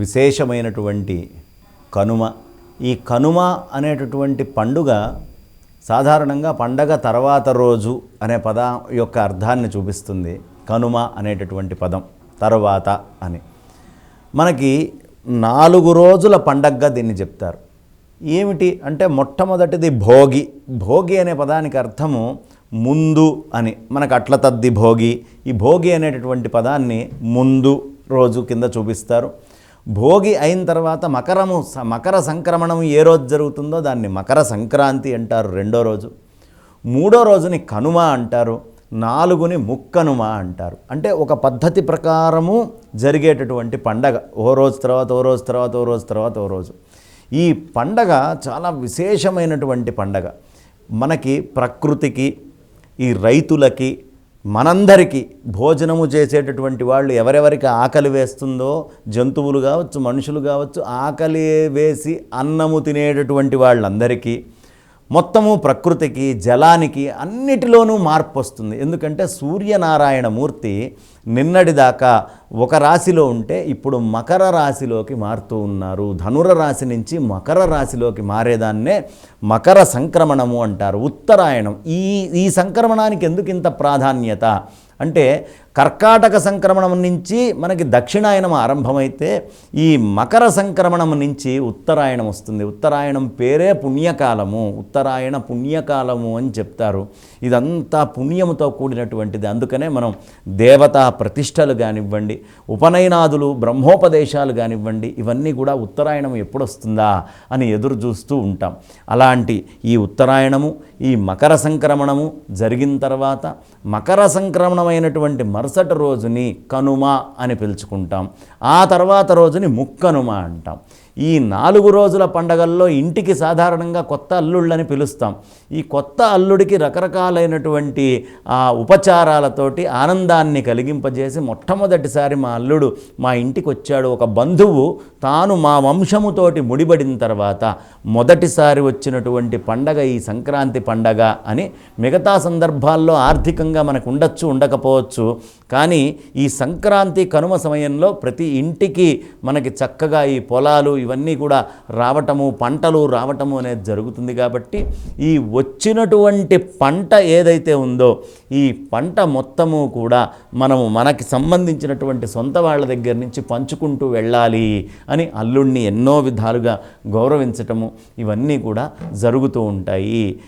విశేషమైనటువంటి కనుమ. ఈ కనుమ అనేటటువంటి పండుగ సాధారణంగా పండగ తర్వాత రోజు అనే పదం యొక్క అర్థాన్ని చూపిస్తుంది. కనుమ అనేటటువంటి పదం తర్వాత అని మనకి 4 రోజుల పండగగా దీన్ని చెప్తారు. ఏమిటి అంటే మొట్టమొదటిది భోగి. భోగి అనే పదానికి అర్థము ముందు అని. మనకు అట్ల తద్ది భోగి. ఈ భోగి అనేటటువంటి పదాన్ని ముందు రోజు కింద చూపిస్తారు. భోగి అయిన తర్వాత మకర సంక్రమణం ఏ రోజు జరుగుతుందో దాన్ని మకర సంక్రాంతి అంటారు రెండో రోజు. మూడో రోజుని కనుమ అంటారు. 4ని ముక్కనుమ అంటారు. అంటే ఒక పద్ధతి ప్రకారము జరిగేటటువంటి పండగ. ఓ రోజు తర్వాత ఓ రోజు తర్వాత ఓ రోజు తర్వాత ఓ రోజు. ఈ పండగ చాలా విశేషమైనటువంటి పండగ. మనకి ప్రకృతికి, ఈ రైతులకి, మనందరికీ భోజనము చేసేటటువంటి వాళ్ళు ఎవరెవరికి ఆకలి వేస్తుందో, జంతువులు కావచ్చు, మనుషులు కావచ్చు, ఆకలి వేసి అన్నము తినేటటువంటి వాళ్ళందరికీ, మొత్తము ప్రకృతికి, జలానికి అన్నిటిలోనూ మార్పు వస్తుంది. ఎందుకంటే సూర్యనారాయణ మూర్తి నిన్నటిదాకా ఒక రాశిలో ఉంటే ఇప్పుడు మకర రాశిలోకి మారుతూ ఉన్నారు. ధనుర రాశి నుంచి మకర రాశిలోకి మారేదాన్నే మకర సంక్రమణము అంటారు. ఉత్తరాయణం. ఈ సంక్రమణానికి ఎందుకు ఇంత ప్రాధాన్యత అంటే కర్కాటక సంక్రమణం నుంచి మనకి దక్షిణాయనం ఆరంభమైతే ఈ మకర సంక్రమణం నుంచి ఉత్తరాయణం వస్తుంది. ఉత్తరాయణం పేరే పుణ్యకాలము. ఉత్తరాయణ పుణ్యకాలము అని చెప్తారు. ఇదంతా పుణ్యముతో కూడినటువంటిది. అందుకనే మనం దేవతా ప్రతిష్టలు కానివ్వండి, ఉపనయనాదులు, బ్రహ్మోపదేశాలు కానివ్వండి, ఇవన్నీ కూడా ఉత్తరాయణం ఎప్పుడు వస్తుందా అని ఎదురు చూస్తూ ఉంటాం. అలాంటి ఈ ఉత్తరాయణము, ఈ మకర సంక్రమణము జరిగిన తర్వాత మకర సంక్రమణమైనటువంటి మరుసటి రోజుని కనుమ అని పిలుచుకుంటాం. ఆ తర్వాత రోజుని ముక్కనుమ అంటాం. ఈ 4 రోజుల పండగల్లో ఇంటికి సాధారణంగా కొత్త అల్లుళ్ళని పిలుస్తాం. ఈ కొత్త అల్లుడికి రకరకాలైనటువంటి ఉపచారాలతోటి ఆనందాన్ని కలిగింపజేసి మొట్టమొదటిసారి మా అల్లుడు మా ఇంటికి వచ్చాడు, ఒక బంధువు తాను మా వంశముతోటి ముడిపడిన తర్వాత మొదటిసారి వచ్చినటువంటి పండగ ఈ సంక్రాంతి పండగ అని. మిగతా సందర్భాల్లో ఆర్థికంగా మనకు ఉండొచ్చు, ఉండకపోవచ్చు, కానీ ఈ సంక్రాంతి కనుమ సమయంలో ప్రతి ఇంటికి మనకి చక్కగా ఈ పొలాలు ఇవన్నీ కూడా రావటము, పంటలు రావటము అనేది జరుగుతుంది. కాబట్టి ఈ వచ్చినటువంటి పంట ఏదైతే ఉందో ఈ పంట మొత్తము కూడా మనకి సంబంధించినటువంటి సొంత వాళ్ళ దగ్గర నుంచి పంచుకుంటూ వెళ్ళాలి అని అల్లుడిని ఎన్నో విధాలుగా గౌరవించటము ఇవన్నీ కూడా జరుగుతూ ఉంటాయి.